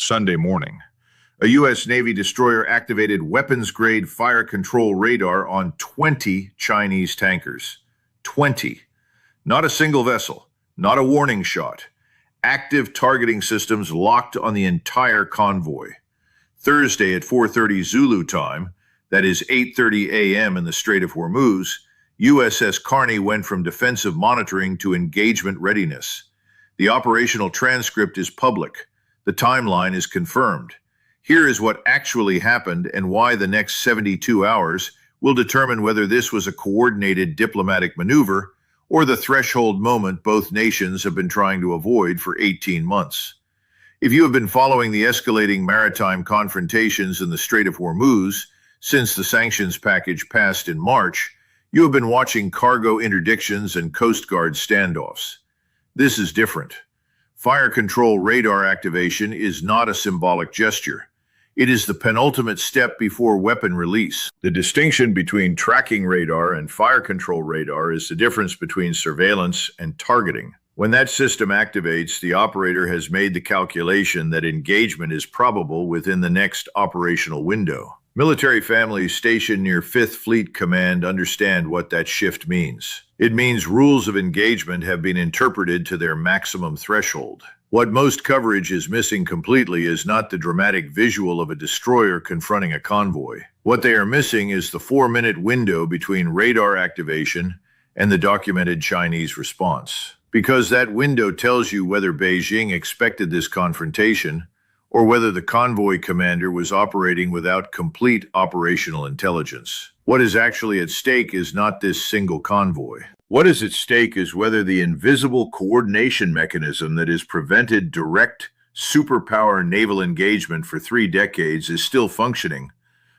Sunday morning. A U.S. Navy destroyer activated weapons-grade fire control radar on 20 Chinese tankers. 20. Not a single vessel, not a warning shot. Active targeting systems locked on the entire convoy. Thursday at 4:30 Zulu time, that is 8:30 a.m. in the Strait of Hormuz, USS Carney went from defensive monitoring to engagement readiness. The operational transcript is public. The timeline is confirmed. Here is what actually happened and why the next 72 hours will determine whether this was a coordinated diplomatic maneuver or the threshold moment both nations have been trying to avoid for 18 months. If you have been following the escalating maritime confrontations in the Strait of Hormuz since the sanctions package passed in March, you have been watching cargo interdictions and Coast Guard standoffs. This is different. Fire control radar activation is not a symbolic gesture. It is the penultimate step before weapon release. The distinction between tracking radar and fire control radar is the difference between surveillance and targeting. When that system activates, the operator has made the calculation that engagement is probable within the next operational window. Military families stationed near 5th Fleet Command understand what that shift means. It means rules of engagement have been interpreted to their maximum threshold. What most coverage is missing completely is not the dramatic visual of a destroyer confronting a convoy. What they are missing is the 4-minute window between radar activation and the documented Chinese response. Because that window tells you whether Beijing expected this confrontation or whether the convoy commander was operating without complete operational intelligence. What is actually at stake is not this single convoy. What is at stake is whether the invisible coordination mechanism that has prevented direct superpower naval engagement for 3 decades is still functioning,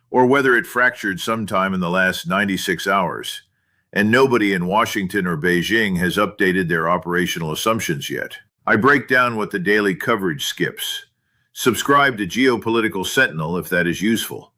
or whether it fractured sometime in the last 96 hours, and nobody in Washington or Beijing has updated their operational assumptions yet. I break down what the daily coverage skips. Subscribe to Geopolitical Sentinel if that is useful.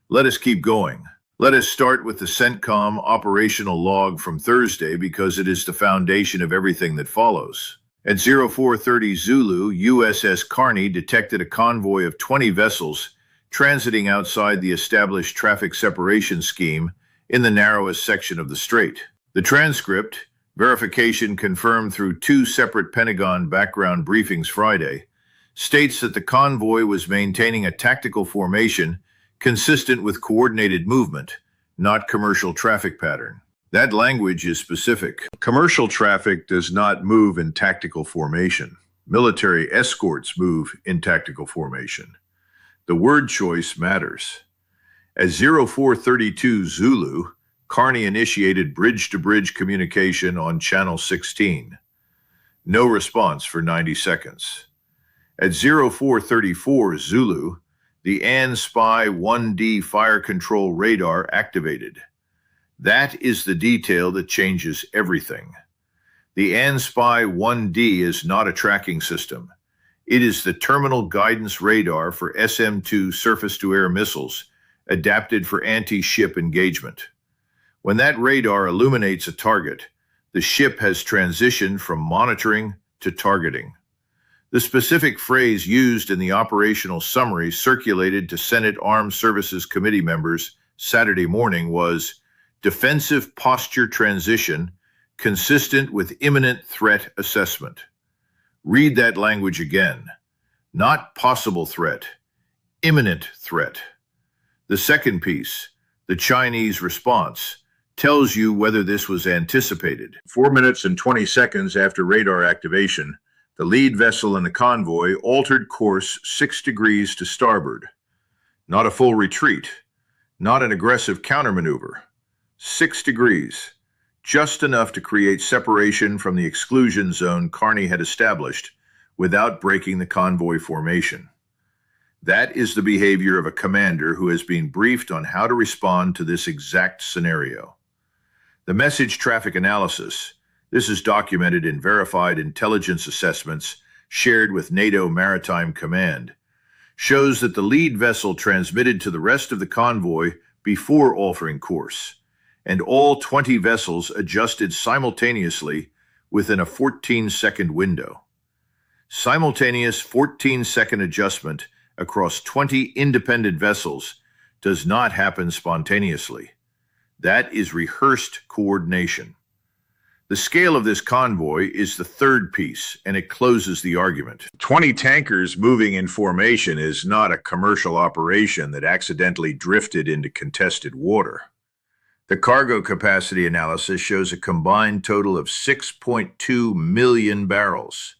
Let us keep going. Let us start with the CENTCOM operational log from Thursday because it is the foundation of everything that follows. At 04:30 Zulu, USS Carney detected a convoy of 20 vessels transiting outside the established traffic separation scheme in the narrowest section of the strait. The transcript, verification confirmed through 2 separate Pentagon background briefings Friday, states that the convoy was maintaining a tactical formation consistent with coordinated movement, not commercial traffic pattern. That language is specific. Commercial traffic does not move in tactical formation. Military escorts move in tactical formation. The word choice matters. At 04:32 Zulu, Carney initiated bridge-to-bridge communication on Channel 16. No response for 90 seconds. At 04:34 Zulu, the AN-SPY 1D fire control radar activated. That is the detail that changes everything. The AN-SPY 1D is not a tracking system. It is the terminal guidance radar for SM-2 surface-to-air missiles, adapted for anti-ship engagement. When that radar illuminates a target, the ship has transitioned from monitoring to targeting. The specific phrase used in the operational summary circulated to Senate Armed Services Committee members Saturday morning was defensive posture transition consistent with imminent threat assessment. Read that language again. Not possible threat, imminent threat. The second piece, the Chinese response, tells you whether this was anticipated. 4 minutes and 20 seconds after radar activation, the lead vessel in the convoy altered course 6 degrees to starboard. Not a full retreat, not an aggressive countermaneuver. 6 degrees, just enough to create separation from the exclusion zone Carney had established without breaking the convoy formation. That is the behavior of a commander who has been briefed on how to respond to this exact scenario. The message traffic analysis, this is documented in verified intelligence assessments shared with NATO Maritime Command, shows that the lead vessel transmitted to the rest of the convoy before altering course, and all 20 vessels adjusted simultaneously within a 14-second window. Simultaneous 14-second adjustment across 20 independent vessels does not happen spontaneously. That is rehearsed coordination. The scale of this convoy is the third piece, and it closes the argument. 20 tankers moving in formation is not a commercial operation that accidentally drifted into contested water. The cargo capacity analysis shows a combined total of 6.2 million barrels.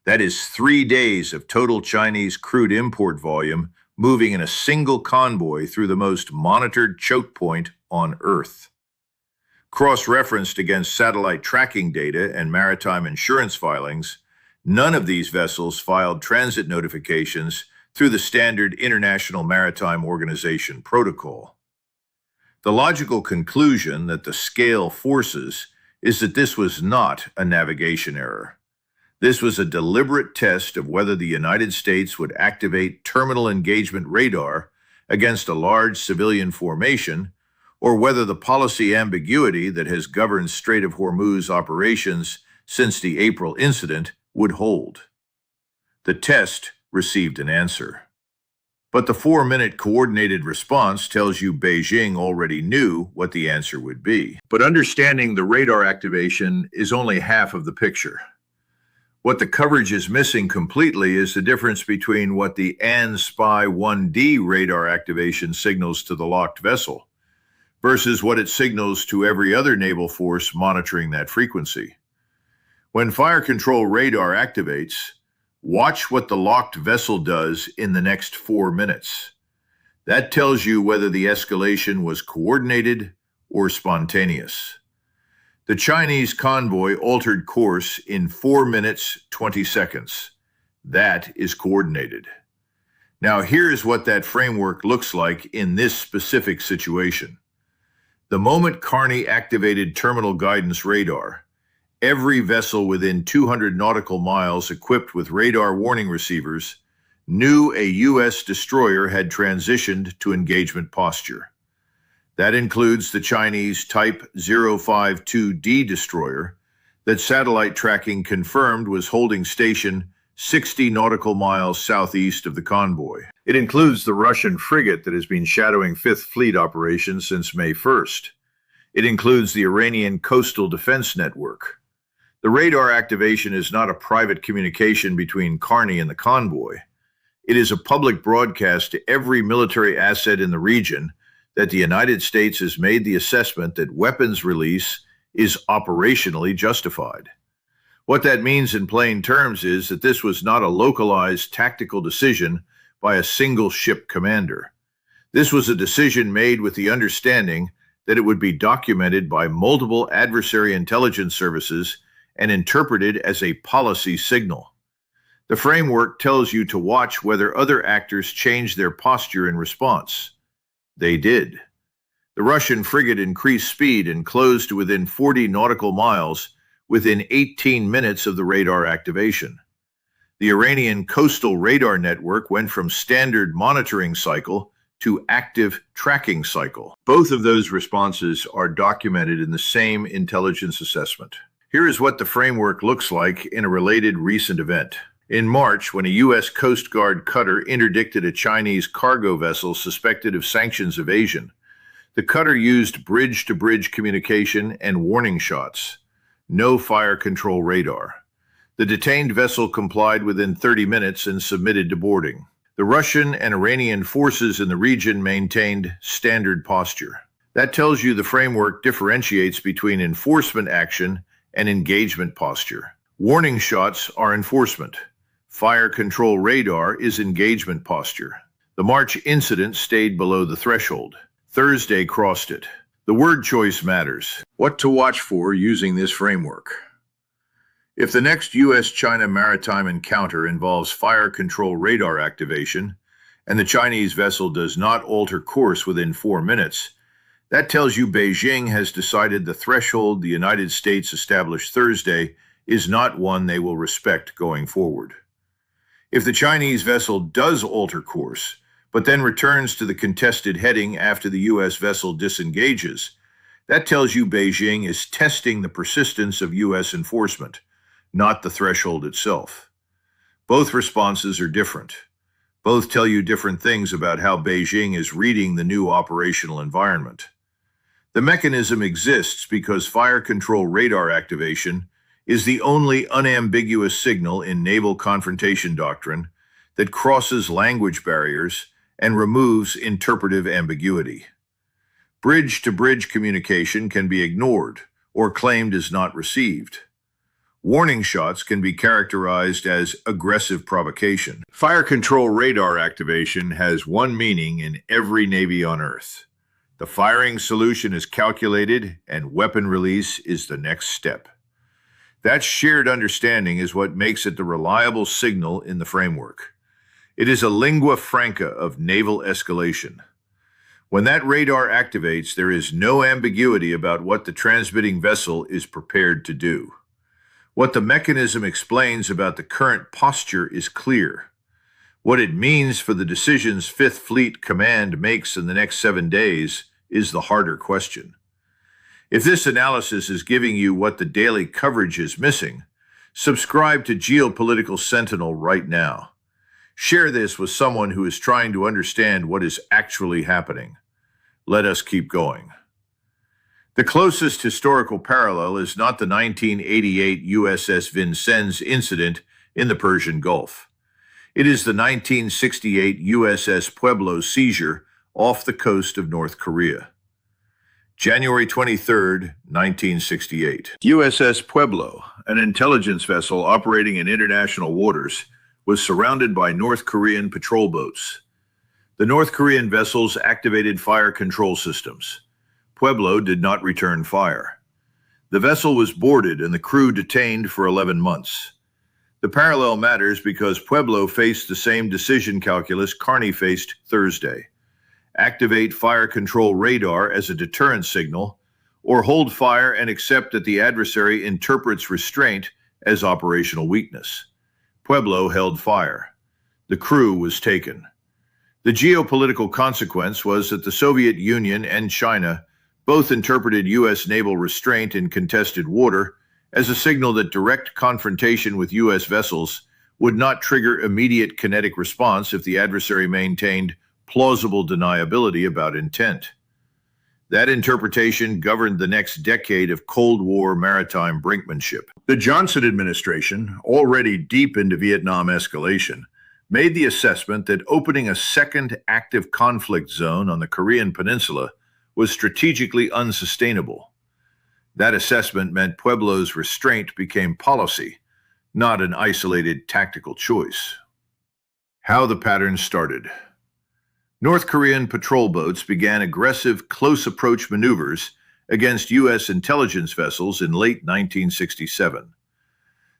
That is 3 days of total Chinese crude import volume moving in a single convoy through the most monitored choke point on Earth. Cross-referenced against satellite tracking data and maritime insurance filings, none of these vessels filed transit notifications through the standard International Maritime Organization protocol. The logical conclusion that the scale forces is that this was not a navigation error. This was a deliberate test of whether the United States would activate terminal engagement radar against a large civilian formation, or whether the policy ambiguity that has governed Strait of Hormuz operations since the April incident would hold. The test received an answer. But the 4-minute coordinated response tells you Beijing already knew what the answer would be. But understanding the radar activation is only half of the picture. What the coverage is missing completely is the difference between what the AN-SPY-1D radar activation signals to the locked vessel versus what it signals to every other naval force monitoring that frequency. When fire control radar activates, watch what the locked vessel does in the next 4 minutes. That tells you whether the escalation was coordinated or spontaneous. The Chinese convoy altered course in 4 minutes, 20 seconds. That is coordinated. Now here's what that framework looks like in this specific situation. The moment Carney activated terminal guidance radar, every vessel within 200 nautical miles equipped with radar warning receivers knew a U.S. destroyer had transitioned to engagement posture. That includes the Chinese Type 052D destroyer that satellite tracking confirmed was holding station 60 nautical miles southeast of the convoy. It includes the Russian frigate that has been shadowing Fifth Fleet operations since May 1st. It includes the Iranian Coastal Defense Network. The radar activation is not a private communication between Carney and the convoy. It is a public broadcast to every military asset in the region that the United States has made the assessment that weapons release is operationally justified. What that means in plain terms is that this was not a localized tactical decision by a single ship commander. This was a decision made with the understanding that it would be documented by multiple adversary intelligence services and interpreted as a policy signal. The framework tells you to watch whether other actors change their posture in response. They did. The Russian frigate increased speed and closed to within 40 nautical miles within 18 minutes of the radar activation. The Iranian coastal radar network went from standard monitoring cycle to active tracking cycle. Both of those responses are documented in the same intelligence assessment. Here is what the framework looks like in a related recent event. In March, when a U.S. Coast Guard cutter interdicted a Chinese cargo vessel suspected of sanctions evasion, the cutter used bridge-to-bridge communication and warning shots. No fire control radar. The detained vessel complied within 30 minutes and submitted to boarding. The Russian and Iranian forces in the region maintained standard posture. That tells you the framework differentiates between enforcement action and engagement posture. Warning shots are enforcement. Fire control radar is engagement posture. The March incident stayed below the threshold. Thursday crossed it. The word choice matters. What to watch for using this framework. If the next U.S.-China maritime encounter involves fire control radar activation, and the Chinese vessel does not alter course within 4 minutes, that tells you Beijing has decided the threshold the United States established Thursday is not one they will respect going forward. If the Chinese vessel does alter course, but then returns to the contested heading after the U.S. vessel disengages, that tells you Beijing is testing the persistence of U.S. enforcement, not the threshold itself. Both responses are different. Both tell you different things about how Beijing is reading the new operational environment. The mechanism exists because fire control radar activation is the only unambiguous signal in naval confrontation doctrine that crosses language barriers and removes interpretive ambiguity. Bridge-to-bridge communication can be ignored or claimed as not received. Warning shots can be characterized as aggressive provocation. Fire control radar activation has one meaning in every Navy on Earth. The firing solution is calculated and weapon release is the next step. That shared understanding is what makes it the reliable signal in the framework. It is a lingua franca of naval escalation. When that radar activates, there is no ambiguity about what the transmitting vessel is prepared to do. What the mechanism explains about the current posture is clear. What it means for the decisions Fifth Fleet Command makes in the next 7 days is the harder question. If this analysis is giving you what the daily coverage is missing, subscribe to Geopolitical Sentinel right now. Share this with someone who is trying to understand what is actually happening. Let us keep going. The closest historical parallel is not the 1988 USS Vincennes incident in the Persian Gulf. It is the 1968 USS Pueblo seizure off the coast of North Korea. January 23, 1968. USS Pueblo, an intelligence vessel operating in international waters, was surrounded by North Korean patrol boats. The North Korean vessels activated fire control systems. Pueblo did not return fire. The vessel was boarded and the crew detained for 11 months. The parallel matters because Pueblo faced the same decision calculus Carney faced Thursday. Activate fire control radar as a deterrent signal, or hold fire and accept that the adversary interprets restraint as operational weakness. Pueblo held fire. The crew was taken. The geopolitical consequence was that the Soviet Union and China both interpreted U.S. naval restraint in contested water as a signal that direct confrontation with U.S. vessels would not trigger immediate kinetic response if the adversary maintained plausible deniability about intent. That interpretation governed the next decade of Cold War maritime brinkmanship. The Johnson administration, already deep into Vietnam escalation, made the assessment that opening a second active conflict zone on the Korean Peninsula was strategically unsustainable. That assessment meant Pueblo's restraint became policy, not an isolated tactical choice. How the pattern started. North Korean patrol boats began aggressive close-approach maneuvers against U.S. intelligence vessels in late 1967.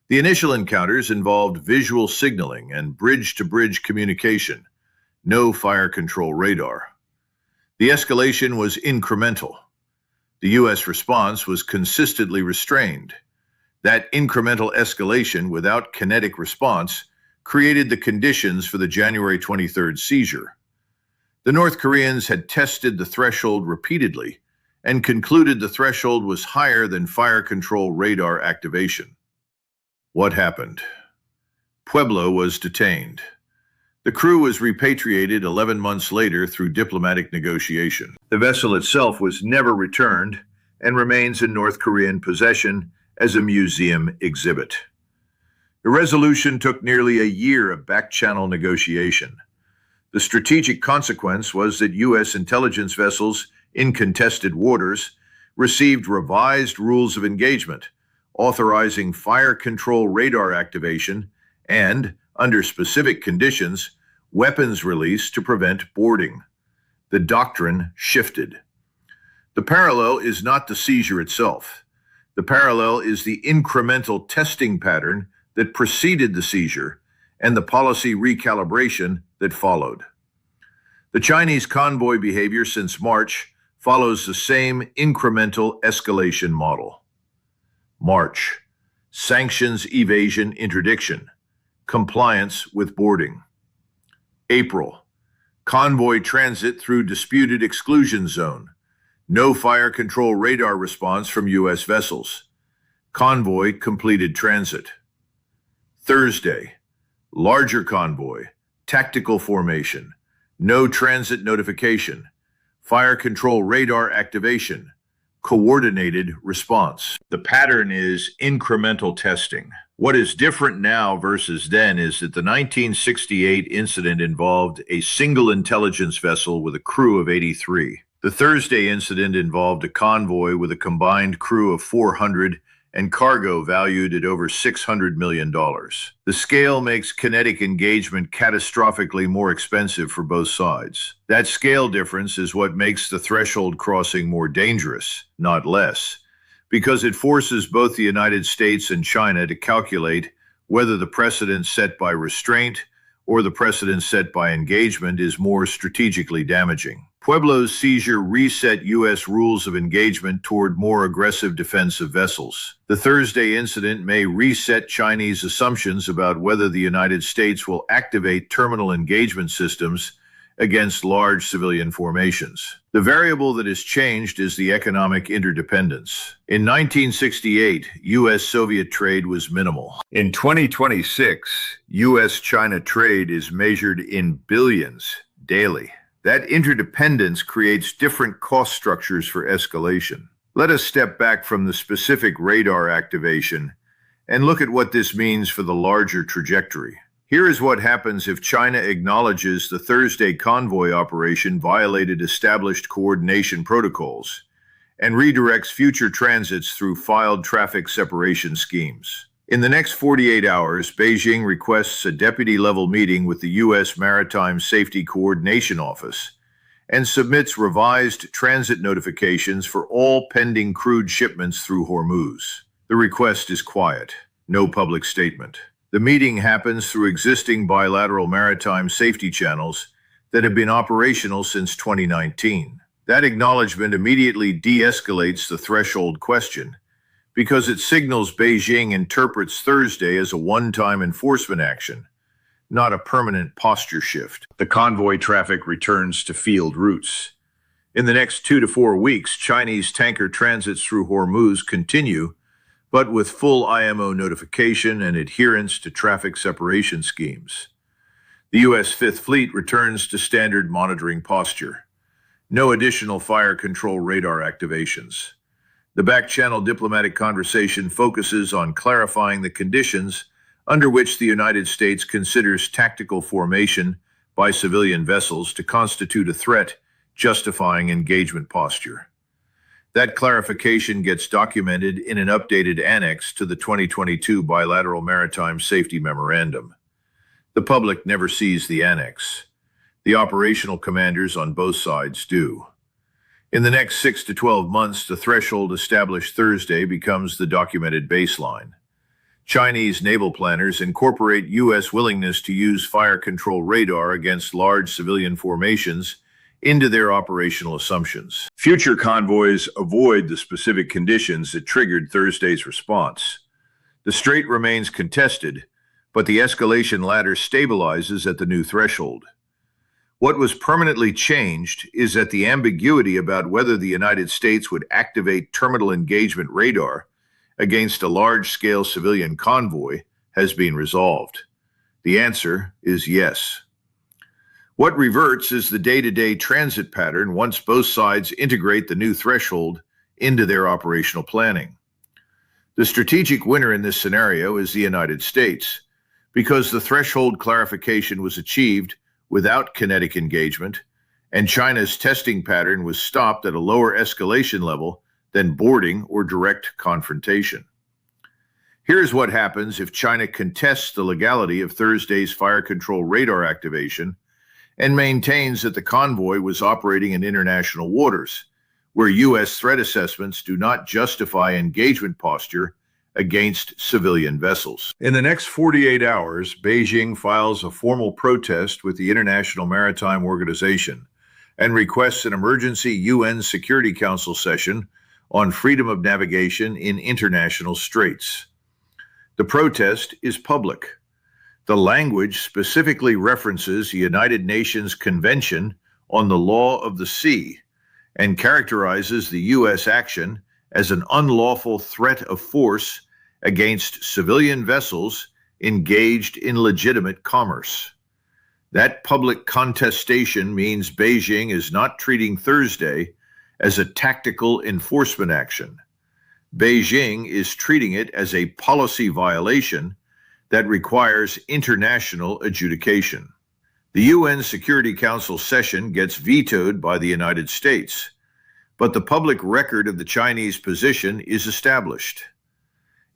The initial encounters involved visual signaling and bridge-to-bridge communication, no fire control radar. The escalation was incremental. The U.S. response was consistently restrained. That incremental escalation without kinetic response created the conditions for the January 23rd seizure. The North Koreans had tested the threshold repeatedly and concluded the threshold was higher than fire control radar activation. What happened? Pueblo was detained. The crew was repatriated 11 months later through diplomatic negotiation. The vessel itself was never returned and remains in North Korean possession as a museum exhibit. The resolution took nearly a year of back-channel negotiation. The strategic consequence was that U.S. intelligence vessels in contested waters received revised rules of engagement, authorizing fire control radar activation and, under specific conditions, weapons release to prevent boarding. The doctrine shifted. The parallel is not the seizure itself. The parallel is the incremental testing pattern that preceded the seizure and the policy recalibration that followed. The Chinese convoy behavior since March follows the same incremental escalation model. March, sanctions evasion interdiction, compliance with boarding. April, convoy transit through disputed exclusion zone, no fire control radar response from U.S. vessels. Convoy completed transit. Thursday, larger convoy, tactical formation, no transit notification, fire control radar activation, coordinated response. The pattern is incremental testing. What is different now versus then is that the 1968 incident involved a single intelligence vessel with a crew of 83. The Thursday incident involved a convoy with a combined crew of 400 and cargo valued at over $600 million. The scale makes kinetic engagement catastrophically more expensive for both sides. That scale difference is what makes the threshold crossing more dangerous, not less, because it forces both the United States and China to calculate whether the precedent set by restraint or the precedent set by engagement is more strategically damaging. Pueblo's seizure reset U.S. rules of engagement toward more aggressive defense of vessels. The Thursday incident may reset Chinese assumptions about whether the United States will activate terminal engagement systems against large civilian formations. The variable that has changed is the economic interdependence. In 1968, U.S.-Soviet trade was minimal. In 2026, U.S.-China trade is measured in billions daily. That interdependence creates different cost structures for escalation. Let us step back from the specific radar activation and look at what this means for the larger trajectory. Here is what happens if China acknowledges the Thursday convoy operation violated established coordination protocols and redirects future transits through filed traffic separation schemes. In the next 48 hours, Beijing requests a deputy-level meeting with the U.S. Maritime Safety Coordination Office and submits revised transit notifications for all pending crude shipments through Hormuz. The request is quiet, no public statement. The meeting happens through existing bilateral maritime safety channels that have been operational since 2019. That acknowledgement immediately de-escalates the threshold question because it signals Beijing interprets Thursday as a one-time enforcement action, not a permanent posture shift. The convoy traffic returns to field routes. In the next 2 to 4 weeks, Chinese tanker transits through Hormuz continue, but with full IMO notification and adherence to traffic separation schemes. The U.S. Fifth Fleet returns to standard monitoring posture. No additional fire control radar activations. The back-channel diplomatic conversation focuses on clarifying the conditions under which the United States considers tactical formation by civilian vessels to constitute a threat justifying engagement posture. That clarification gets documented in an updated annex to the 2022 Bilateral Maritime Safety Memorandum. The public never sees the annex. The operational commanders on both sides do. In the next 6 to 12 months, the threshold established Thursday becomes the documented baseline. Chinese naval planners incorporate U.S. willingness to use fire control radar against large civilian formations into their operational assumptions. Future convoys avoid the specific conditions that triggered Thursday's response. The strait remains contested, but the escalation ladder stabilizes at the new threshold. What was permanently changed is that the ambiguity about whether the United States would activate terminal engagement radar against a large-scale civilian convoy has been resolved. The answer is yes. What reverts is the day-to-day transit pattern once both sides integrate the new threshold into their operational planning. The strategic winner in this scenario is the United States, because the threshold clarification was achieved without kinetic engagement, and China's testing pattern was stopped at a lower escalation level than boarding or direct confrontation. Here's what happens if China contests the legality of Thursday's fire control radar activation and maintains that the convoy was operating in international waters, where U.S. threat assessments do not justify engagement posture against civilian vessels. In the next 48 hours, Beijing files a formal protest with the International Maritime Organization and requests an emergency UN Security Council session on freedom of navigation in international straits. The protest is public. The language specifically references the United Nations Convention on the Law of the Sea and characterizes the U.S. action as an unlawful threat of force against civilian vessels engaged in legitimate commerce. That public contestation means Beijing is not treating Thursday as a tactical enforcement action. Beijing is treating it as a policy violation that requires international adjudication. The UN Security Council session gets vetoed by the United States, but the public record of the Chinese position is established.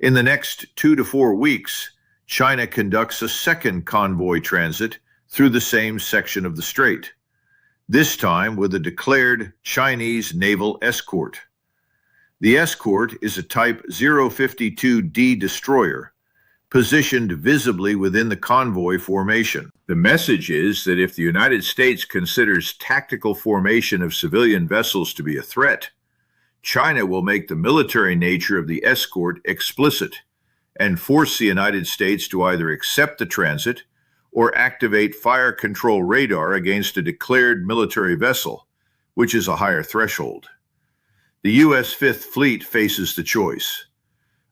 In the next 2 to 4 weeks, China conducts a second convoy transit through the same section of the strait, this time with a declared Chinese naval escort. The escort is a Type 052D destroyer, positioned visibly within the convoy formation. The message is that if the United States considers tactical formation of civilian vessels to be a threat, China will make the military nature of the escort explicit and force the United States to either accept the transit or activate fire control radar against a declared military vessel, which is a higher threshold. The U.S. Fifth Fleet faces the choice: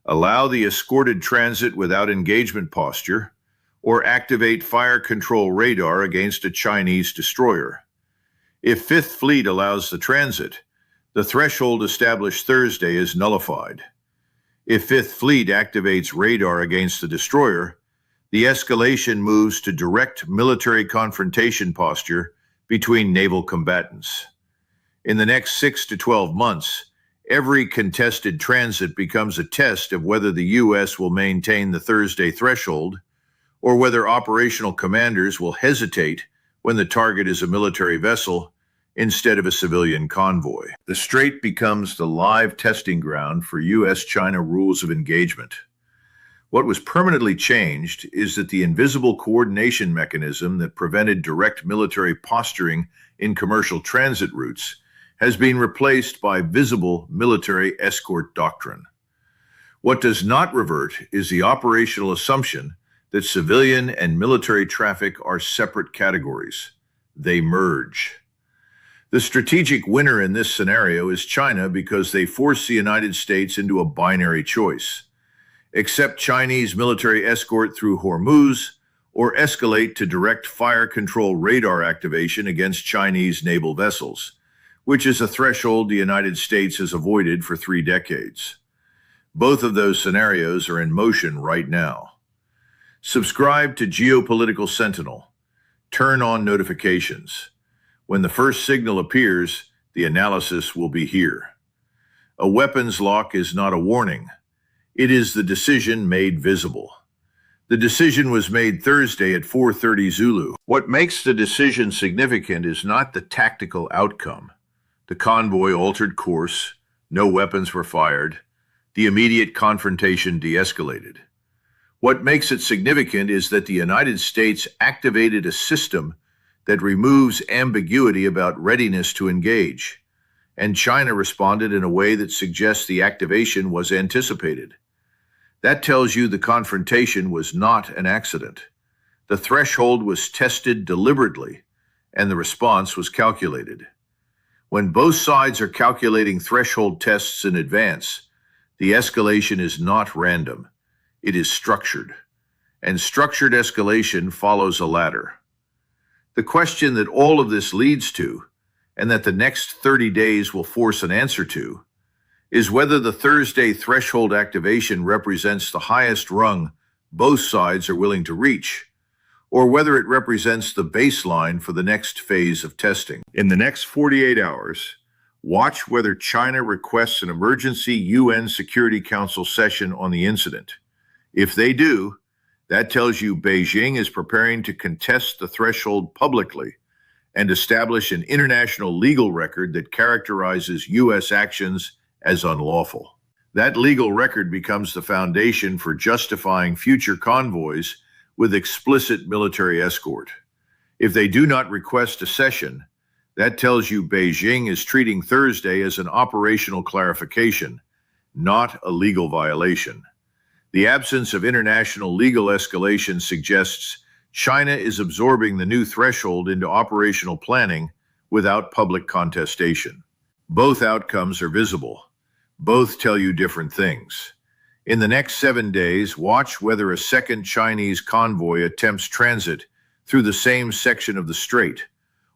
allow the escorted transit without engagement posture, or activate fire control radar against a Chinese destroyer. If Fifth Fleet allows the transit, the threshold established Thursday is nullified. If Fifth Fleet activates radar against the destroyer, the escalation moves to direct military confrontation posture between naval combatants. In the next 6 to 12 months, every contested transit becomes a test of whether the U.S. will maintain the Thursday threshold, or whether operational commanders will hesitate when the target is a military vessel instead of a civilian convoy. The strait becomes the live testing ground for U.S.-China rules of engagement. What was permanently changed is that the invisible coordination mechanism that prevented direct military posturing in commercial transit routes has been replaced by visible military escort doctrine. What does not revert is the operational assumption that civilian and military traffic are separate categories. They merge. The strategic winner in this scenario is China because they force the United States into a binary choice: accept Chinese military escort through Hormuz, or escalate to direct fire control radar activation against Chinese naval vessels, which is a threshold the United States has avoided for 3 decades. Both of those scenarios are in motion right now. Subscribe to Geopolitical Sentinel. Turn on notifications. When the first signal appears, the analysis will be here. A weapons lock is not a warning. It is the decision made visible. The decision was made Thursday at 4:30 Zulu. What makes the decision significant is not the tactical outcome. The convoy altered course, no weapons were fired, the immediate confrontation de-escalated. What makes it significant is that the United States activated a system that removes ambiguity about readiness to engage, and China responded in a way that suggests the activation was anticipated. That tells you the confrontation was not an accident. The threshold was tested deliberately, and the response was calculated. When both sides are calculating threshold tests in advance, the escalation is not random. It is structured, and structured escalation follows a ladder. The question that all of this leads to, and that the next 30 days will force an answer to, is whether the Thursday threshold activation represents the highest rung both sides are willing to reach, or whether it represents the baseline for the next phase of testing. In the next 48 hours, watch whether China requests an emergency UN Security Council session on the incident. If they do, that tells you Beijing is preparing to contest the threshold publicly and establish an international legal record that characterizes U.S. actions as unlawful. That legal record becomes the foundation for justifying future convoys with explicit military escort. If they do not request a session, that tells you Beijing is treating Thursday as an operational clarification, not a legal violation. The absence of international legal escalation suggests China is absorbing the new threshold into operational planning without public contestation. Both outcomes are visible. Both tell you different things. In the next 7 days, watch whether a second Chinese convoy attempts transit through the same section of the strait,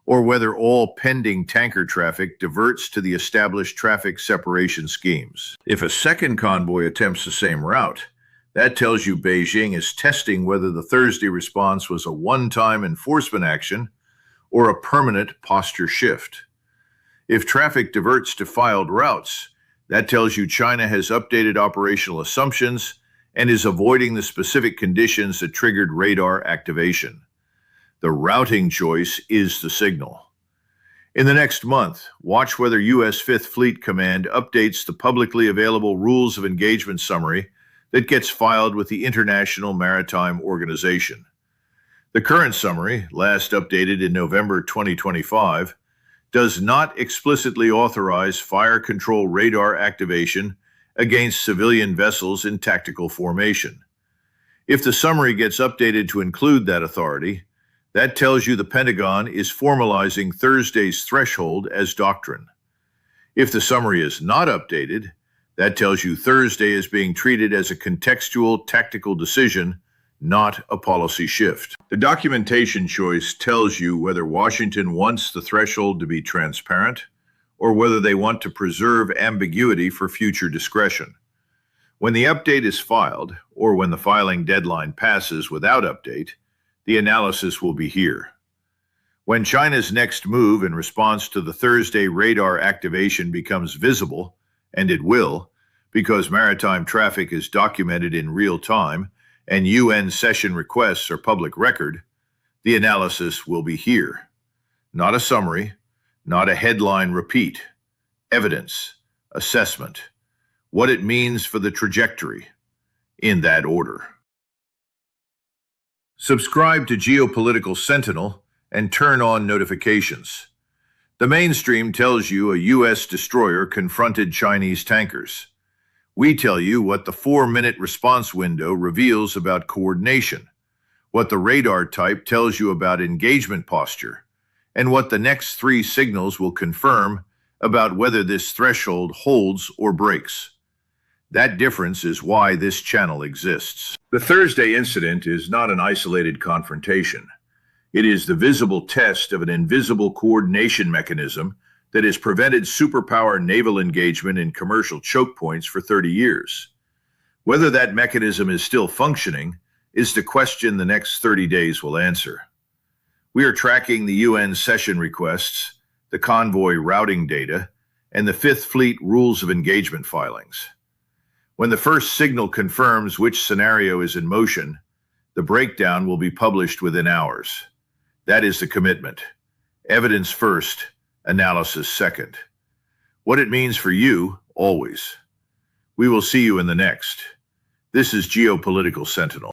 or whether all pending tanker traffic diverts to the established traffic separation schemes. If a second convoy attempts the same route, that tells you Beijing is testing whether the Thursday response was a one-time enforcement action or a permanent posture shift. If traffic diverts to filed routes, that tells you China has updated operational assumptions and is avoiding the specific conditions that triggered radar activation. The routing choice is the signal. In the next month, watch whether U.S. Fifth Fleet Command updates the publicly available Rules of Engagement summary that gets filed with the International Maritime Organization. The current summary, last updated in November 2025, does not explicitly authorize fire control radar activation against civilian vessels in tactical formation. If the summary gets updated to include that authority, that tells you the Pentagon is formalizing Thursday's threshold as doctrine. If the summary is not updated, that tells you Thursday is being treated as a contextual tactical decision, not a policy shift. The documentation choice tells you whether Washington wants the threshold to be transparent or whether they want to preserve ambiguity for future discretion. When the update is filed, or when the filing deadline passes without update, the analysis will be here. When China's next move in response to the Thursday radar activation becomes visible, and it will, because maritime traffic is documented in real time and UN session requests are public record, the analysis will be here. Not a summary, not a headline repeat. Evidence, assessment, what it means for the trajectory, in that order. Subscribe to Geopolitical Sentinel and turn on notifications. The mainstream tells you a U.S. destroyer confronted Chinese tankers. We tell you what the 4-minute response window reveals about coordination, what the radar type tells you about engagement posture, and what the next 3 signals will confirm about whether this threshold holds or breaks. That difference is why this channel exists. The Thursday incident is not an isolated confrontation. It is the visible test of an invisible coordination mechanism that has prevented superpower naval engagement in commercial choke points for 30 years. Whether that mechanism is still functioning is the question the next 30 days will answer. We are tracking the UN session requests, the convoy routing data, and the Fifth Fleet Rules of Engagement filings. When the first signal confirms which scenario is in motion, the breakdown will be published within hours. That is the commitment. Evidence first, analysis second. What it means for you, always. We will see you in the next. This is Geopolitical Sentinel.